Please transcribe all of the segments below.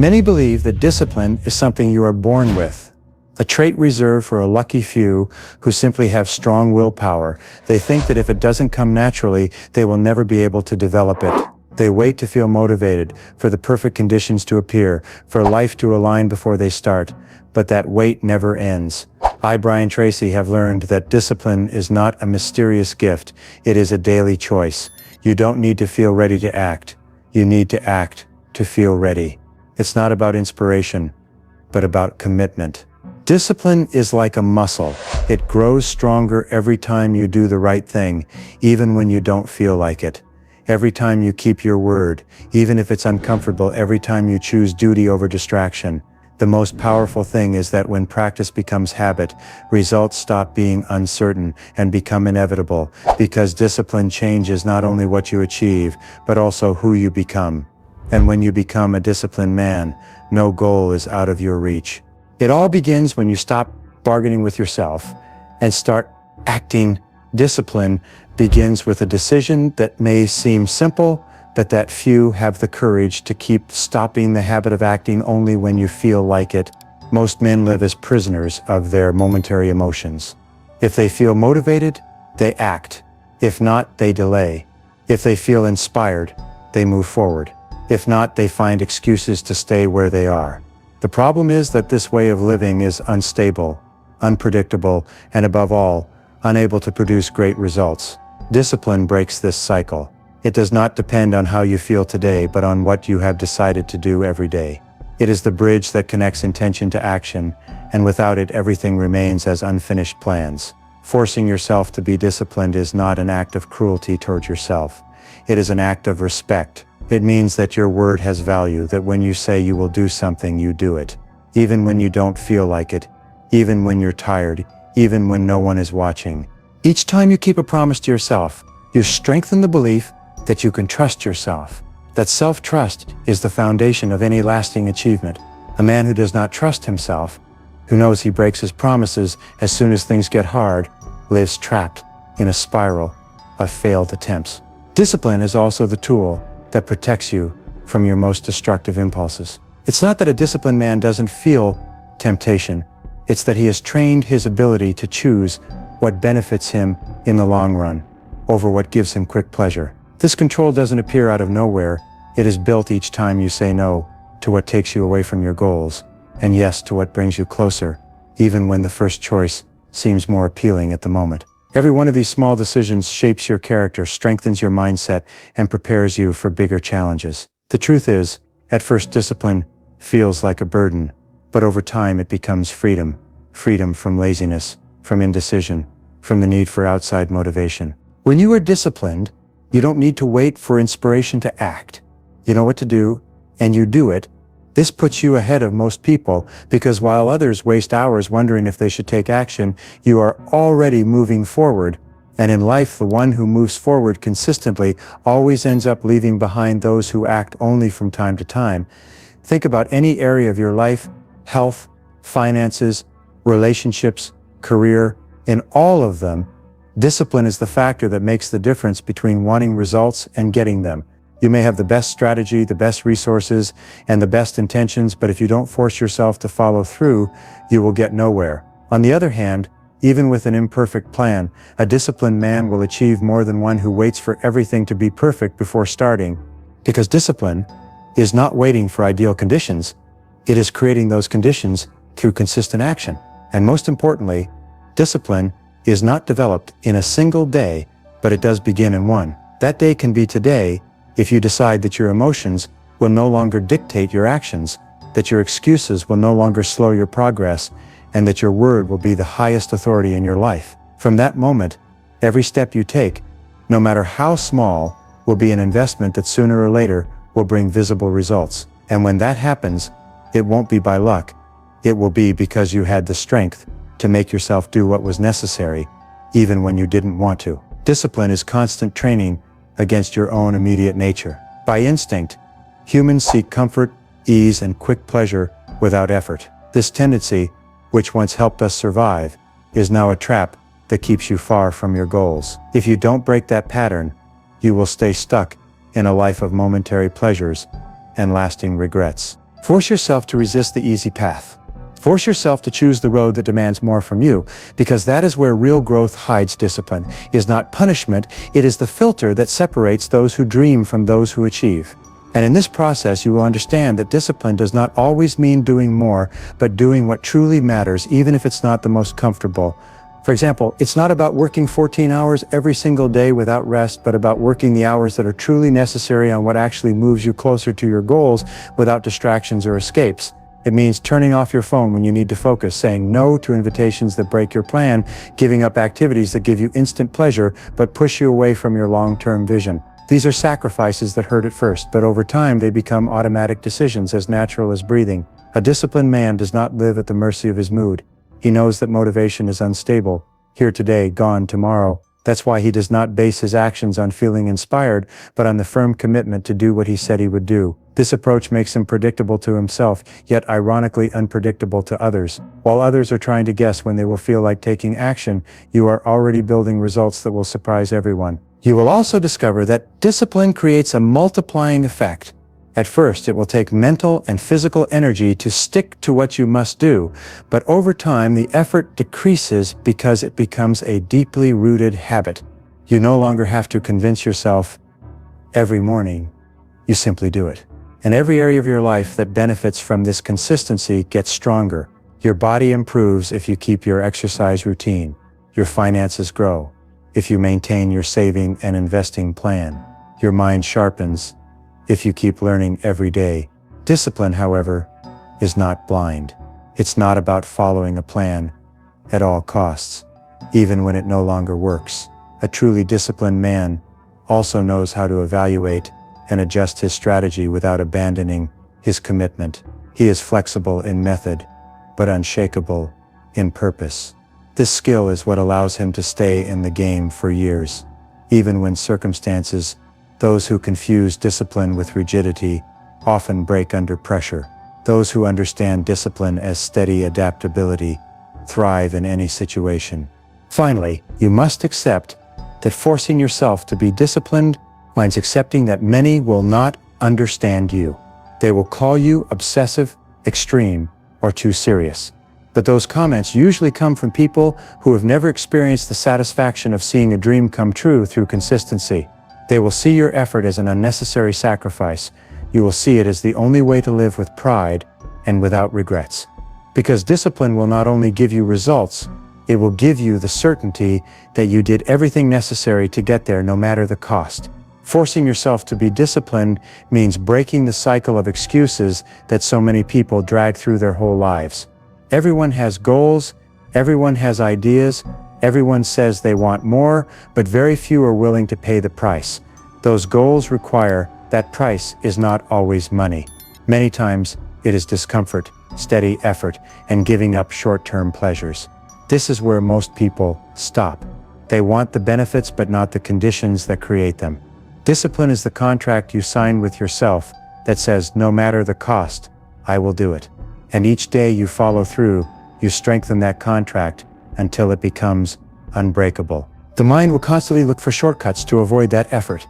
Many believe that discipline is something you are born with, a trait reserved for a lucky few who simply have strong willpower. They think that if it doesn't come naturally, they will never be able to develop it. They wait to feel motivated, for the perfect conditions to appear, for life to align before they start. But that wait never ends. I, Brian Tracy, have learned that discipline is not a mysterious gift. It is a daily choice. You don't need to feel ready to act. You need to act to feel ready. It's not about inspiration, but about commitment. Discipline is like a muscle. It grows stronger every time you do the right thing, even when you don't feel like it. Every time you keep your word, even if it's uncomfortable, every time you choose duty over distraction. The most powerful thing is that when practice becomes habit, results stop being uncertain and become inevitable, because discipline changes not only what you achieve, but also who you become. And when you become a disciplined man, no goal is out of your reach. It all begins when you stop bargaining with yourself and start acting. Discipline begins with a decision that may seem simple, but that few have the courage to keep. Stopping the habit of acting only when you feel like it. Most men live as prisoners of their momentary emotions. If they feel motivated, they act. If not, they delay. If they feel inspired, they move forward. If not, they find excuses to stay where they are. The problem is that this way of living is unstable, unpredictable, and above all, unable to produce great results. Discipline breaks this cycle. It does not depend on how you feel today, but on what you have decided to do every day. It is the bridge that connects intention to action, and without it, everything remains as unfinished plans. Forcing yourself to be disciplined is not an act of cruelty toward yourself. It is an act of respect. It means that your word has value, that when you say you will do something, you do it. Even when you don't feel like it, even when you're tired, even when no one is watching. Each time you keep a promise to yourself, you strengthen the belief that you can trust yourself. That self-trust is the foundation of any lasting achievement. A man who does not trust himself, who knows he breaks his promises as soon as things get hard, lives trapped in a spiral of failed attempts. Discipline is also the tool that protects you from your most destructive impulses. It's not that a disciplined man doesn't feel temptation. It's that he has trained his ability to choose what benefits him in the long run over what gives him quick pleasure. This control doesn't appear out of nowhere. It is built each time you say no to what takes you away from your goals, and yes to what brings you closer, even when the first choice seems more appealing at the moment. Every one of these small decisions shapes your character, strengthens your mindset, and prepares you for bigger challenges. The truth is, at first discipline feels like a burden, but over time it becomes freedom. Freedom from laziness, from indecision, from the need for outside motivation. When you are disciplined, you don't need to wait for inspiration to act. You know what to do, and you do it. This puts you ahead of most people, because while others waste hours wondering if they should take action, you are already moving forward. And in life, the one who moves forward consistently always ends up leaving behind those who act only from time to time. Think about any area of your life: health, finances, relationships, career. In all of them, discipline is the factor that makes the difference between wanting results and getting them. You may have the best strategy, the best resources, and the best intentions, but if you don't force yourself to follow through, you will get nowhere. On the other hand, even with an imperfect plan, a disciplined man will achieve more than one who waits for everything to be perfect before starting. Because discipline is not waiting for ideal conditions, it is creating those conditions through consistent action. And most importantly, discipline is not developed in a single day, but it does begin in one. That day can be today, if you decide that your emotions will no longer dictate your actions, that your excuses will no longer slow your progress, and that your word will be the highest authority in your life. From that moment, every step you take, no matter how small, will be an investment that sooner or later will bring visible results. And when that happens, it won't be by luck. It will be because you had the strength to make yourself do what was necessary, even when you didn't want to. Discipline is constant training against your own immediate nature. By instinct, humans seek comfort, ease, and quick pleasure without effort. This tendency, which once helped us survive, is now a trap that keeps you far from your goals. If you don't break that pattern, you will stay stuck in a life of momentary pleasures and lasting regrets. Force yourself to resist the easy path. Force yourself to choose the road that demands more from you, because that is where real growth hides. Discipline is not punishment, it is the filter that separates those who dream from those who achieve. And in this process, you will understand that discipline does not always mean doing more, but doing what truly matters, even if it's not the most comfortable. For example, it's not about working 14 hours every single day without rest, but about working the hours that are truly necessary on what actually moves you closer to your goals without distractions or escapes. It means turning off your phone when you need to focus, saying no to invitations that break your plan, giving up activities that give you instant pleasure but push you away from your long-term vision. These are sacrifices that hurt at first, but over time they become automatic decisions as natural as breathing. A disciplined man does not live at the mercy of his mood. He knows that motivation is unstable, here today, gone tomorrow. That's why he does not base his actions on feeling inspired, but on the firm commitment to do what he said he would do. This approach makes him predictable to himself, yet ironically unpredictable to others. While others are trying to guess when they will feel like taking action, you are already building results that will surprise everyone. You will also discover that discipline creates a multiplying effect. At first, it will take mental and physical energy to stick to what you must do, but over time the effort decreases because it becomes a deeply rooted habit. You no longer have to convince yourself every morning. You simply do it. And every area of your life that benefits from this consistency gets stronger. Your body improves if you keep your exercise routine. Your finances grow if you maintain your saving and investing plan. Your mind sharpens if you keep learning every day. Discipline, however, is not blind. It's not about following a plan at all costs, even when it no longer works. A truly disciplined man also knows how to evaluate and adjust his strategy without abandoning his commitment. He is flexible in method, but unshakable in purpose. This skill is what allows him to stay in the game for years. Even when circumstances, those who confuse discipline with rigidity often break under pressure. Those who understand discipline as steady adaptability thrive in any situation. Finally, you must accept that forcing yourself to be disciplined means accepting that many will not understand you. They will call you obsessive, extreme, or too serious. But those comments usually come from people who have never experienced the satisfaction of seeing a dream come true through consistency. They will see your effort as an unnecessary sacrifice. You will see it as the only way to live with pride and without regrets. Because discipline will not only give you results, it will give you the certainty that you did everything necessary to get there no matter the cost. Forcing yourself to be disciplined means breaking the cycle of excuses that so many people drag through their whole lives. Everyone has goals, everyone has ideas, everyone says they want more, but very few are willing to pay the price. Those goals require that price is not always money. Many times it is discomfort, steady effort, and giving up short-term pleasures. This is where most people stop. They want the benefits but not the conditions that create them. Discipline is the contract you sign with yourself that says, no matter the cost, I will do it. And each day you follow through, you strengthen that contract until it becomes unbreakable. The mind will constantly look for shortcuts to avoid that effort.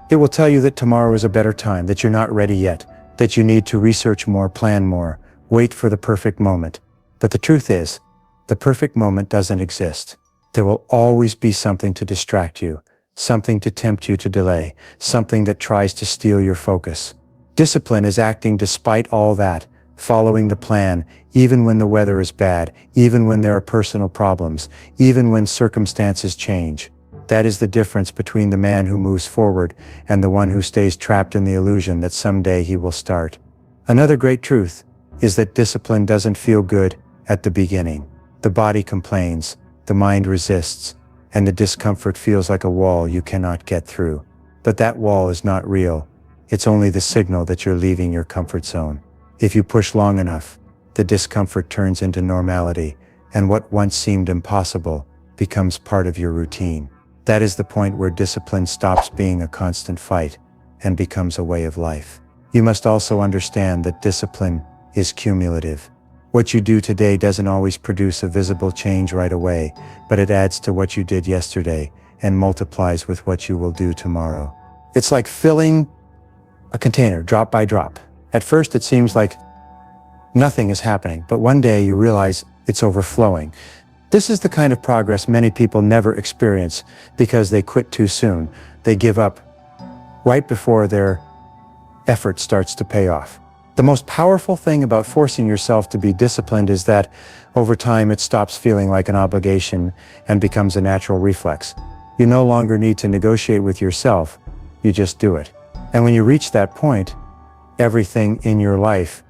It will tell you that tomorrow is a better time, that you're not ready yet, that you need to research more, plan more, wait for the perfect moment. But the truth is, the perfect moment doesn't exist. There will always be something to distract you, something to tempt you to delay, something that tries to steal your focus. Discipline is acting despite all that, following the plan, even when the weather is bad, even when there are personal problems, even when circumstances change. That is the difference between the man who moves forward and the one who stays trapped in the illusion that someday he will start. Another great truth is that discipline doesn't feel good at the beginning. The body complains, the mind resists, and the discomfort feels like a wall you cannot get through. But that wall is not real. It's only the signal that you're leaving your comfort zone. If you push long enough, the discomfort turns into normality, and what once seemed impossible becomes part of your routine. That is the point where discipline stops being a constant fight and becomes a way of life. You must also understand that discipline is cumulative. What you do today doesn't always produce a visible change right away, but it adds to what you did yesterday and multiplies with what you will do tomorrow. It's like filling a container drop by drop. At first it seems like Nothing is happening, but one day you realize it's overflowing. This is the kind of progress many people never experience because they quit too soon. They give up right before their effort starts to pay off. The most powerful thing about forcing yourself to be disciplined is that over time it stops feeling like an obligation and becomes a natural reflex. You no longer need to negotiate with yourself, you just do it. And when you reach that point, everything in your life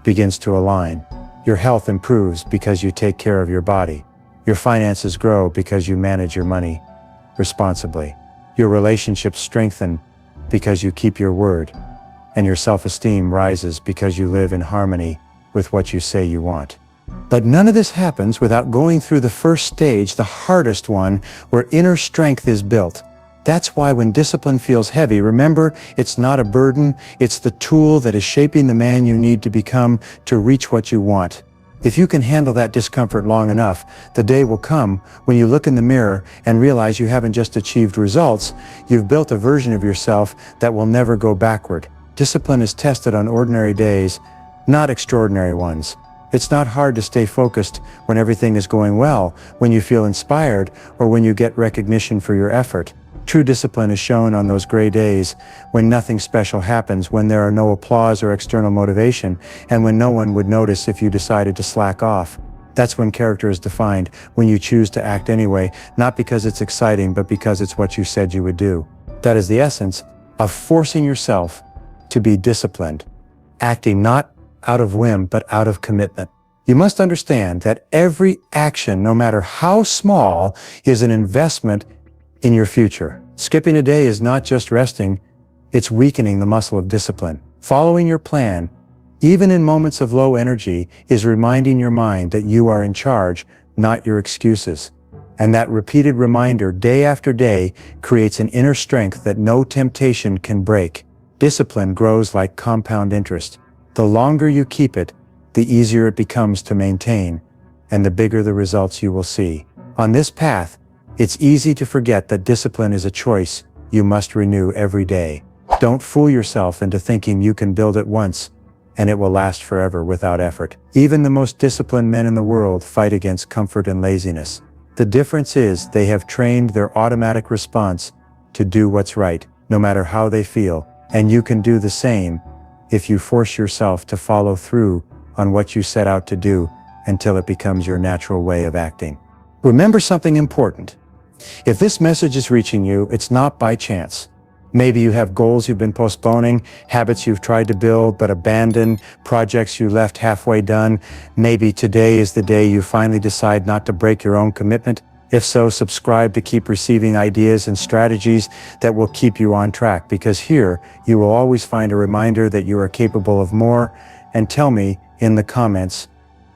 begins to align. Your health improves because you take care of your body. Your finances grow because you manage your money responsibly. Your relationships strengthen because you keep your word. And your self-esteem rises because you live in harmony with what you say you want. But none of this happens without going through the first stage, the hardest one, where inner strength is built. That's why when discipline feels heavy, remember, it's not a burden, it's the tool that is shaping the man you need to become to reach what you want. If you can handle that discomfort long enough, the day will come when you look in the mirror and realize you haven't just achieved results, you've built a version of yourself that will never go backward. Discipline is tested on ordinary days, not extraordinary ones. It's not hard to stay focused when everything is going well, when you feel inspired, or when you get recognition for your effort. True discipline is shown on those gray days when nothing special happens, when there are no applause or external motivation, and when no one would notice if you decided to slack off. That's when character is defined, when you choose to act anyway, not because it's exciting, but because it's what you said you would do. That is the essence of forcing yourself to be disciplined, acting not out of whim, but out of commitment. You must understand that every action, no matter how small, is an investment in your future. Skipping a day is not just resting, it's weakening the muscle of discipline. Following your plan, even in moments of low energy, is reminding your mind that you are in charge, not your excuses. And that repeated reminder day after day creates an inner strength that no temptation can break. Discipline grows like compound interest. The longer you keep it, the easier it becomes to maintain, and the bigger the results you will see. On this path, it's easy to forget that discipline is a choice you must renew every day. Don't fool yourself into thinking you can build it once, and it will last forever without effort. Even the most disciplined men in the world fight against comfort and laziness. The difference is they have trained their automatic response to do what's right, no matter how they feel, and you can do the same if you force yourself to follow through on what you set out to do until it becomes your natural way of acting. Remember something important. If this message is reaching you, it's not by chance. Maybe you have goals you've been postponing, habits you've tried to build but abandoned, projects you left halfway done. Maybe today is the day you finally decide not to break your own commitment. If so, subscribe to keep receiving ideas and strategies that will keep you on track, because here you will always find a reminder that you are capable of more. And tell me in the comments,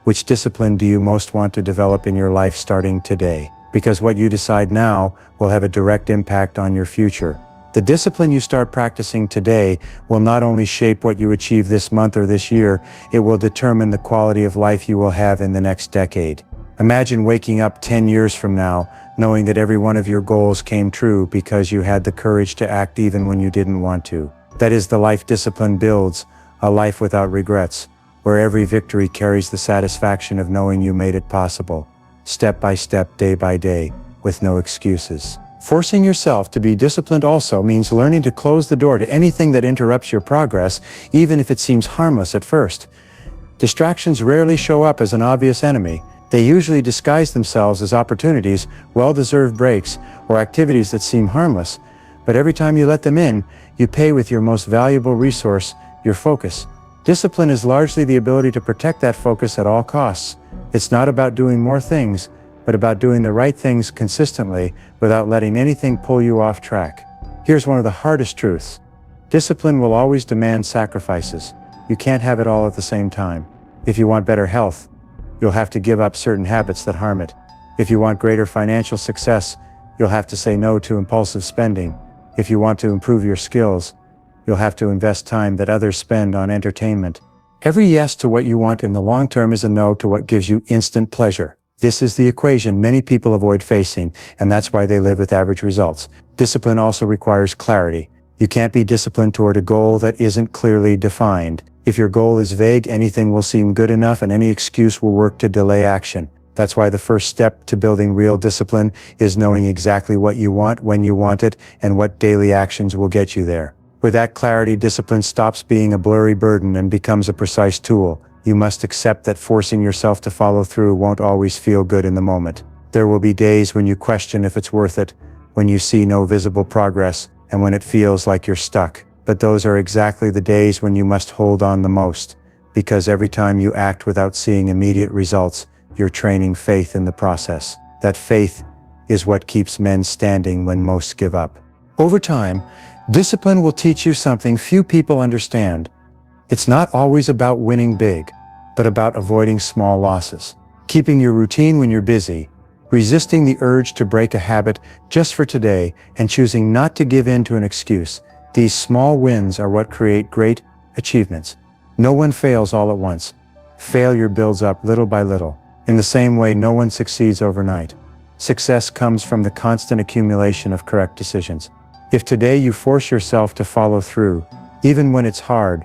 which discipline do you most want to develop in your life starting today? Because what you decide now will have a direct impact on your future. The discipline you start practicing today will not only shape what you achieve this month or this year, it will determine the quality of life you will have in the next decade. Imagine waking up 10 years from now, knowing that every one of your goals came true because you had the courage to act even when you didn't want to. That is the life discipline builds, a life without regrets, where every victory carries the satisfaction of knowing you made it possible. Step by step, day by day, with no excuses. Forcing yourself to be disciplined also means learning to close the door to anything that interrupts your progress, even if it seems harmless at first. Distractions rarely show up as an obvious enemy. They usually disguise themselves as opportunities, well-deserved breaks, or activities that seem harmless. But every time you let them in, you pay with your most valuable resource, your focus. Discipline is largely the ability to protect that focus at all costs. It's not about doing more things, but about doing the right things consistently without letting anything pull you off track. Here's one of the hardest truths. Discipline will always demand sacrifices. You can't have it all at the same time. If you want better health, you'll have to give up certain habits that harm it. If you want greater financial success, you'll have to say no to impulsive spending. If you want to improve your skills, you'll have to invest time that others spend on entertainment. Every yes to what you want in the long term is a no to what gives you instant pleasure. This is the equation many people avoid facing, and that's why they live with average results. Discipline also requires clarity. You can't be disciplined toward a goal that isn't clearly defined. If your goal is vague, anything will seem good enough and any excuse will work to delay action. That's why the first step to building real discipline is knowing exactly what you want, when you want it, and what daily actions will get you there. With that clarity, discipline stops being a blurry burden and becomes a precise tool. You must accept that forcing yourself to follow through won't always feel good in the moment. There will be days when you question if it's worth it, when you see no visible progress, and when it feels like you're stuck. But those are exactly the days when you must hold on the most, because every time you act without seeing immediate results, you're training faith in the process. That faith is what keeps men standing when most give up. Over time, discipline will teach you something few people understand. It's not always about winning big, but about avoiding small losses. Keeping your routine when you're busy, resisting the urge to break a habit just for today, and choosing not to give in to an excuse. These small wins are what create great achievements. No one fails all at once. Failure builds up little by little. In the same way, no one succeeds overnight. Success comes from the constant accumulation of correct decisions. If today you force yourself to follow through, even when it's hard,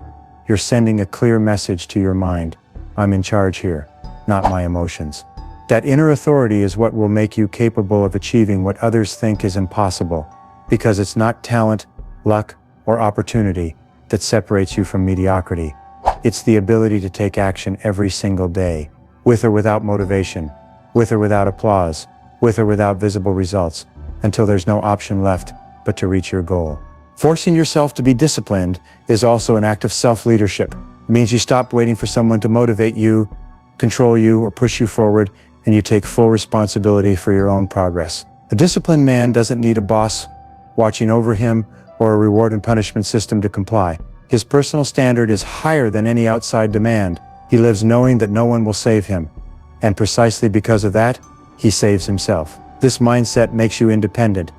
you're sending a clear message to your mind. I'm in charge here, not my emotions. That inner authority is what will make you capable of achieving what others think is impossible, because it's not talent, luck, or opportunity that separates you from mediocrity. It's the ability to take action every single day, with or without motivation, with or without applause, with or without visible results, until there's no option left but to reach your goal. Forcing yourself to be disciplined is also an act of self-leadership. It means you stop waiting for someone to motivate you, control you, or push you forward, and you take full responsibility for your own progress. A disciplined man doesn't need a boss watching over him or a reward and punishment system to comply. His personal standard is higher than any outside demand. He lives knowing that no one will save him. And precisely because of that, he saves himself. This mindset makes you independent,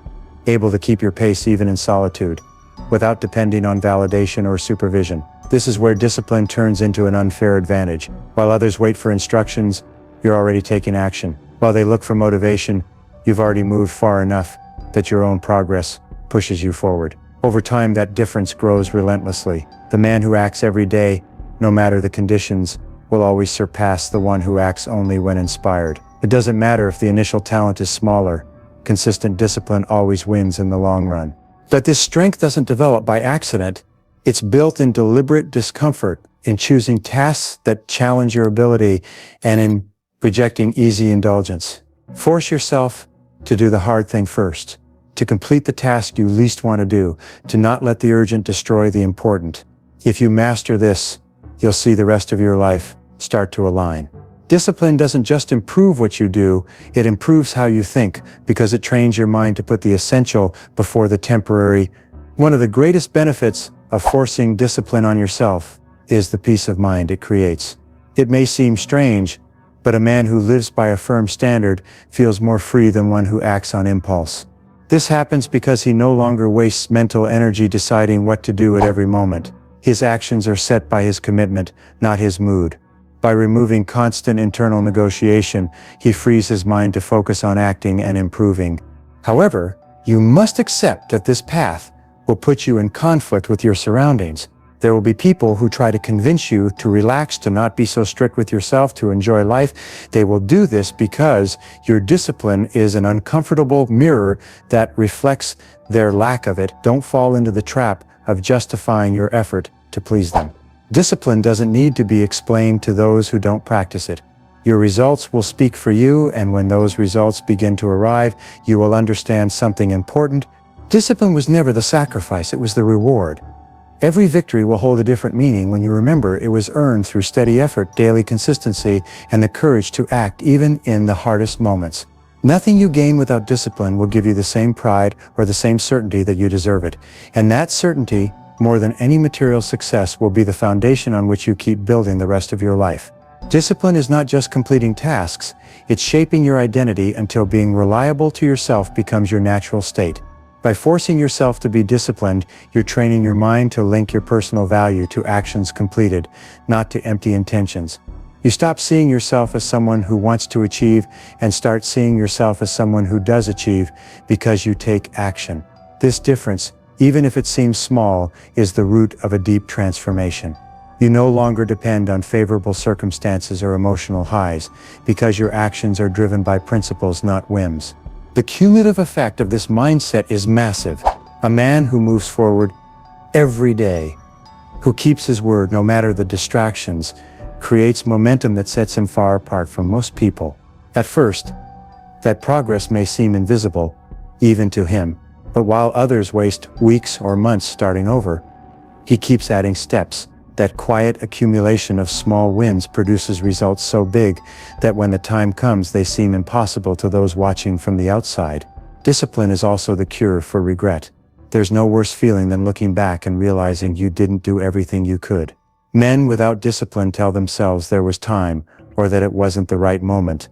able to keep your pace even in solitude, without depending on validation or supervision. This is where discipline turns into an unfair advantage. While others wait for instructions, you're already taking action. While they look for motivation, you've already moved far enough that your own progress pushes you forward. Over time, that difference grows relentlessly. The man who acts every day, no matter the conditions, will always surpass the one who acts only when inspired. It doesn't matter if the initial talent is smaller. Consistent discipline always wins in the long run. But this strength doesn't develop by accident. It's built in deliberate discomfort, in choosing tasks that challenge your ability, and in rejecting easy indulgence. Force yourself to do the hard thing first, to complete the task you least want to do, to not let the urgent destroy the important. If you master this, you'll see the rest of your life start to align. Discipline doesn't just improve what you do, it improves how you think, because it trains your mind to put the essential before the temporary. One of the greatest benefits of forcing discipline on yourself is the peace of mind it creates. It may seem strange, but a man who lives by a firm standard feels more free than one who acts on impulse. This happens because he no longer wastes mental energy deciding what to do at every moment. His actions are set by his commitment, not his mood. By removing constant internal negotiation, he frees his mind to focus on acting and improving. However, you must accept that this path will put you in conflict with your surroundings. There will be people who try to convince you to relax, to not be so strict with yourself, to enjoy life. They will do this because your discipline is an uncomfortable mirror that reflects their lack of it. Don't fall into the trap of justifying your effort to please them. Discipline doesn't need to be explained to those who don't practice it. Your results will speak for you, and when those results begin to arrive, you will understand something important. Discipline was never the sacrifice, it was the reward. Every victory will hold a different meaning when you remember it was earned through steady effort, daily consistency, and the courage to act even in the hardest moments. Nothing you gain without discipline will give you the same pride or the same certainty that you deserve it. And that certainty, more than any material success, will be the foundation on which you keep building the rest of your life. Discipline is not just completing tasks, it's shaping your identity until being reliable to yourself becomes your natural state. By forcing yourself to be disciplined, you're training your mind to link your personal value to actions completed, not to empty intentions. You stop seeing yourself as someone who wants to achieve and start seeing yourself as someone who does achieve because you take action. This difference, even if it seems small, is the root of a deep transformation. You no longer depend on favorable circumstances or emotional highs, because your actions are driven by principles, not whims. The cumulative effect of this mindset is massive. A man who moves forward every day, who keeps his word no matter the distractions, creates momentum that sets him far apart from most people. At first, that progress may seem invisible, even to him, but while others waste weeks or months starting over, he keeps adding steps. That quiet accumulation of small wins produces results so big that when the time comes, they seem impossible to those watching from the outside. Discipline is also the cure for regret. There's no worse feeling than looking back and realizing you didn't do everything you could. Men without discipline tell themselves there was time, or that it wasn't the right moment.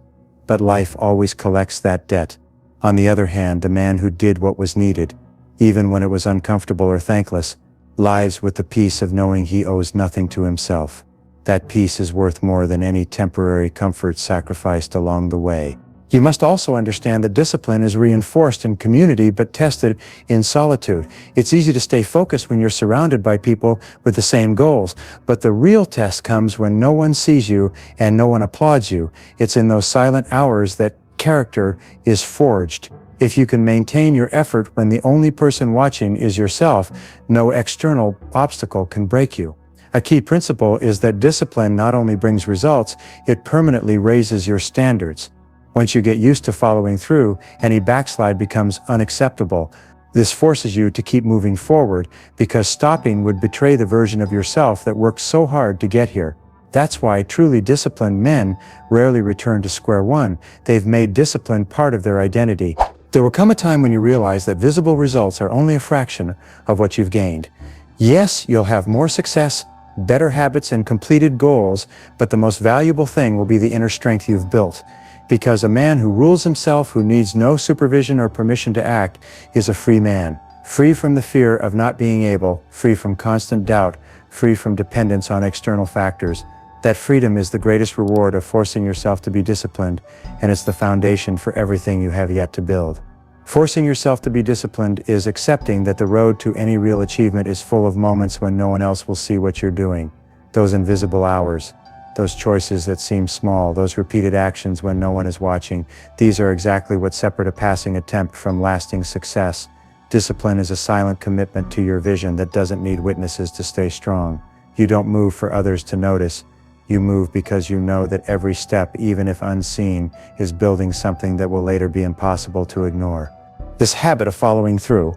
But life always collects that debt. On the other hand, the man who did what was needed, even when it was uncomfortable or thankless, lives with the peace of knowing he owes nothing to himself. That peace is worth more than any temporary comfort sacrificed along the way. You must also understand that discipline is reinforced in community but tested in solitude. It's easy to stay focused when you're surrounded by people with the same goals, but the real test comes when no one sees you and no one applauds you. It's in those silent hours that character is forged. If you can maintain your effort when the only person watching is yourself, no external obstacle can break you. A key principle is that discipline not only brings results, it permanently raises your standards. Once you get used to following through, any backslide becomes unacceptable. This forces you to keep moving forward, because stopping would betray the version of yourself that worked so hard to get here. That's why truly disciplined men rarely return to square one. They've made discipline part of their identity. There will come a time when you realize that visible results are only a fraction of what you've gained. Yes, you'll have more success, better habits, and completed goals, but the most valuable thing will be the inner strength you've built. Because a man who rules himself, who needs no supervision or permission to act, is a free man. Free from the fear of not being able, free from constant doubt, free from dependence on external factors. That freedom is the greatest reward of forcing yourself to be disciplined, and it's the foundation for everything you have yet to build. Forcing yourself to be disciplined is accepting that the road to any real achievement is full of moments when no one else will see what you're doing. Those invisible hours, those choices that seem small, those repeated actions when no one is watching, these are exactly what separate a passing attempt from lasting success. Discipline is a silent commitment to your vision that doesn't need witnesses to stay strong. You don't move for others to notice. You move because you know that every step, even if unseen, is building something that will later be impossible to ignore. This habit of following through,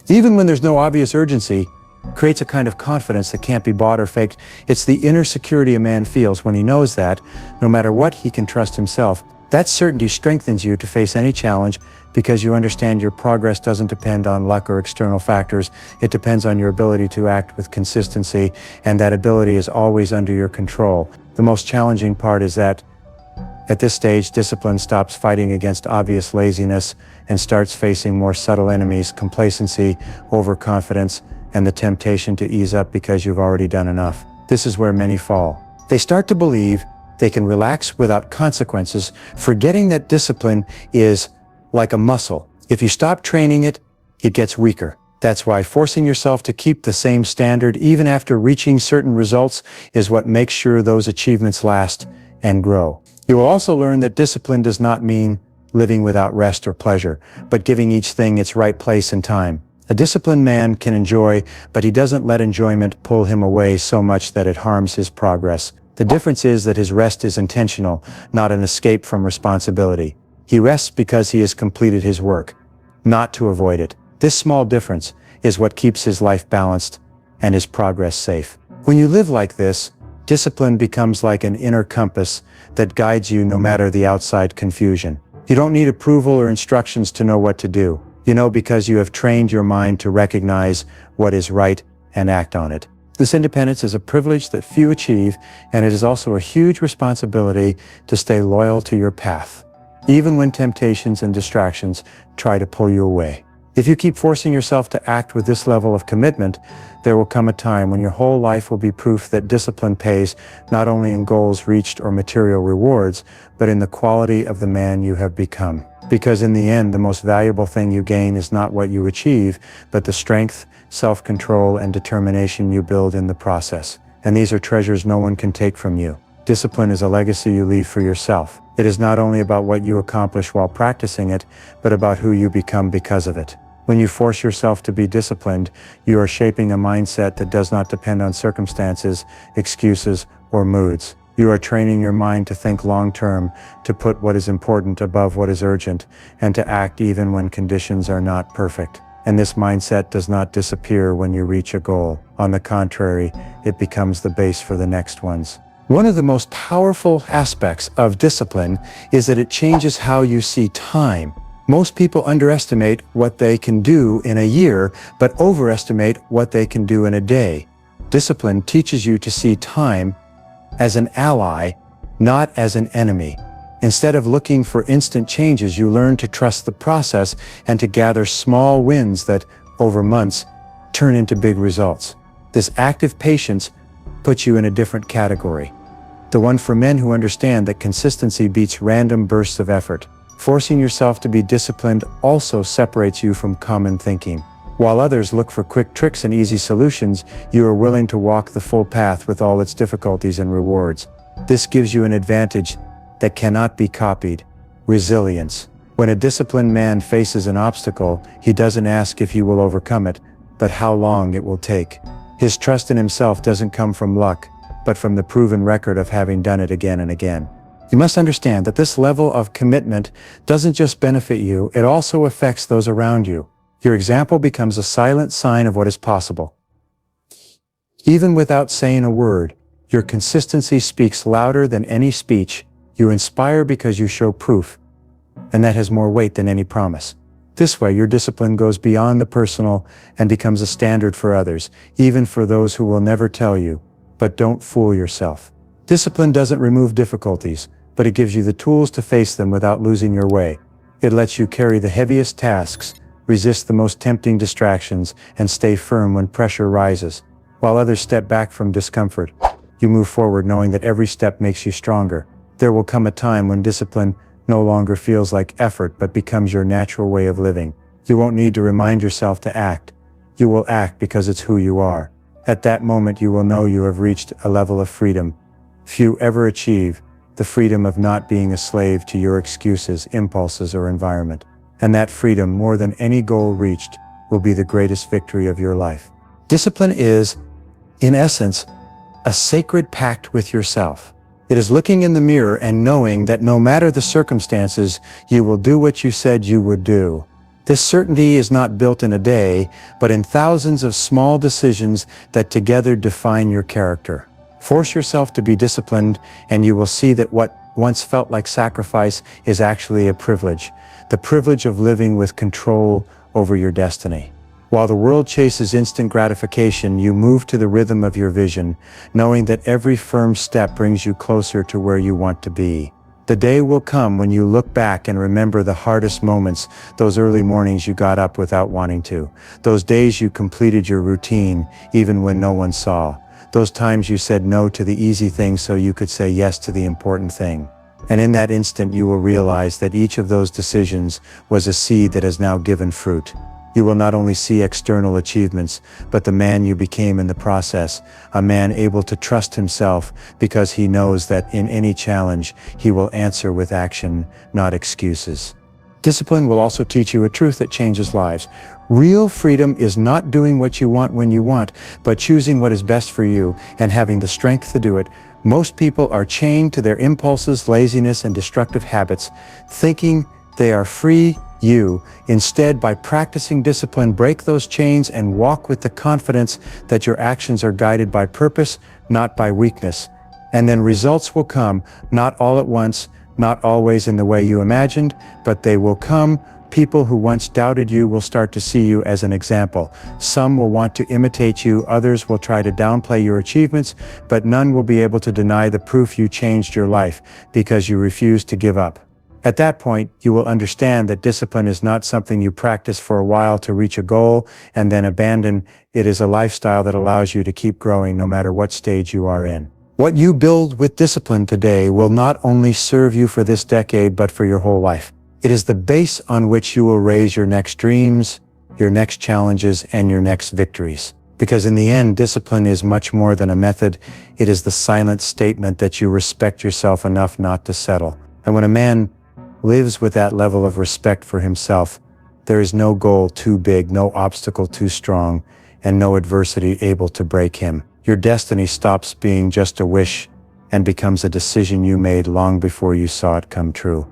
even when there's no obvious urgency, creates a kind of confidence that can't be bought or faked. It's the inner security a man feels when he knows that, no matter what, he can trust himself. That certainty strengthens you to face any challenge, because you understand your progress doesn't depend on luck or external factors. It depends on your ability to act with consistency, and that ability is always under your control. The most challenging part is that, at this stage, discipline stops fighting against obvious laziness and starts facing more subtle enemies: complacency, overconfidence, and the temptation to ease up because you've already done enough. This is where many fall. They start to believe they can relax without consequences, forgetting that discipline is like a muscle. If you stop training it, it gets weaker. That's why forcing yourself to keep the same standard even after reaching certain results is what makes sure those achievements last and grow. You will also learn that discipline does not mean living without rest or pleasure, but giving each thing its right place and time. A disciplined man can enjoy, but he doesn't let enjoyment pull him away so much that it harms his progress. The difference is that his rest is intentional, not an escape from responsibility. He rests because he has completed his work, not to avoid it. This small difference is what keeps his life balanced and his progress safe. When you live like this, discipline becomes like an inner compass that guides you no matter the outside confusion. You don't need approval or instructions to know what to do. You know because you have trained your mind to recognize what is right and act on it. This independence is a privilege that few achieve, and it is also a huge responsibility to stay loyal to your path, even when temptations and distractions try to pull you away. If you keep forcing yourself to act with this level of commitment, there will come a time when your whole life will be proof that discipline pays, not only in goals reached or material rewards, but in the quality of the man you have become. Because in the end, the most valuable thing you gain is not what you achieve, but the strength, self-control, and determination you build in the process. and these are treasures no one can take from you. Discipline is a legacy you leave for yourself. It is not only about what you accomplish while practicing it, but about who you become because of it. When you force yourself to be disciplined, you are shaping a mindset that does not depend on circumstances, excuses, or moods. You are training your mind to think long-term, to put what is important above what is urgent, and to act even when conditions are not perfect. And this mindset does not disappear when you reach a goal. On the contrary, it becomes the base for the next ones. One of the most powerful aspects of discipline is that it changes how you see time. Most people underestimate what they can do in a year, but overestimate what they can do in a day. Discipline teaches you to see time as an ally, not as an enemy. Instead of looking for instant changes, you learn to trust the process and to gather small wins that, over months, turn into big results. This active patience puts you in a different category. The one for men who understand that consistency beats random bursts of effort. Forcing yourself to be disciplined also separates you from common thinking. While others look for quick tricks and easy solutions, you are willing to walk the full path with all its difficulties and rewards. This gives you an advantage that cannot be copied: resilience. When a disciplined man faces an obstacle, he doesn't ask if he will overcome it, but how long it will take. His trust in himself doesn't come from luck, but from the proven record of having done it again and again. You must understand that this level of commitment doesn't just benefit you, it also affects those around you. Your example becomes a silent sign of what is possible. Even without saying a word, your consistency speaks louder than any speech. You inspire because you show proof, and that has more weight than any promise. This way, your discipline goes beyond the personal and becomes a standard for others, even for those who will never tell you. But don't fool yourself. Discipline doesn't remove difficulties, but it gives you the tools to face them without losing your way. It lets you carry the heaviest tasks, resist the most tempting distractions, and stay firm when pressure rises. While others step back from discomfort, you move forward knowing that every step makes you stronger. There will come a time when discipline no longer feels like effort but becomes your natural way of living. You won't need to remind yourself to act. You will act because it's who you are. At that moment you will know you have reached a level of freedom few ever achieve, the freedom of not being a slave to your excuses, impulses, or environment. And that freedom, more than any goal reached, will be the greatest victory of your life. Discipline is, in essence, a sacred pact with yourself. It is looking in the mirror and knowing that no matter the circumstances, you will do what you said you would do. This certainty is not built in a day, but in thousands of small decisions that together define your character. Force yourself to be disciplined, and you will see that what once felt like sacrifice is actually a privilege, the privilege of living with control over your destiny. While the world chases instant gratification, you move to the rhythm of your vision, knowing that every firm step brings you closer to where you want to be. The day will come when you look back and remember the hardest moments, those early mornings you got up without wanting to, those days you completed your routine even when no one saw, those times you said no to the easy thing so you could say yes to the important thing. And in that instant you will realize that each of those decisions was a seed that has now given fruit. You will not only see external achievements, but the man you became in the process, a man able to trust himself because he knows that in any challenge, he will answer with action, not excuses. Discipline will also teach you a truth that changes lives. Real freedom is not doing what you want when you want, but choosing what is best for you and having the strength to do it. Most people are chained to their impulses, laziness, and destructive habits, thinking they are free. You, instead, by practicing discipline, break those chains and walk with the confidence that your actions are guided by purpose, not by weakness. And then results will come, not all at once, not always in the way you imagined, but they will come. People who once doubted you will start to see you as an example. Some will want to imitate you, others will try to downplay your achievements, but none will be able to deny the proof you changed your life because you refused to give up. At that point, you will understand that discipline is not something you practice for a while to reach a goal and then abandon. It is a lifestyle that allows you to keep growing no matter what stage you are in. What you build with discipline today will not only serve you for this decade, but for your whole life. It is the base on which you will raise your next dreams, your next challenges, and your next victories. Because in the end, discipline is much more than a method. It is the silent statement that you respect yourself enough not to settle. And when a man lives with that level of respect for himself, there is no goal too big, no obstacle too strong, and no adversity able to break him. Your destiny stops being just a wish and becomes a decision you made long before you saw it come true.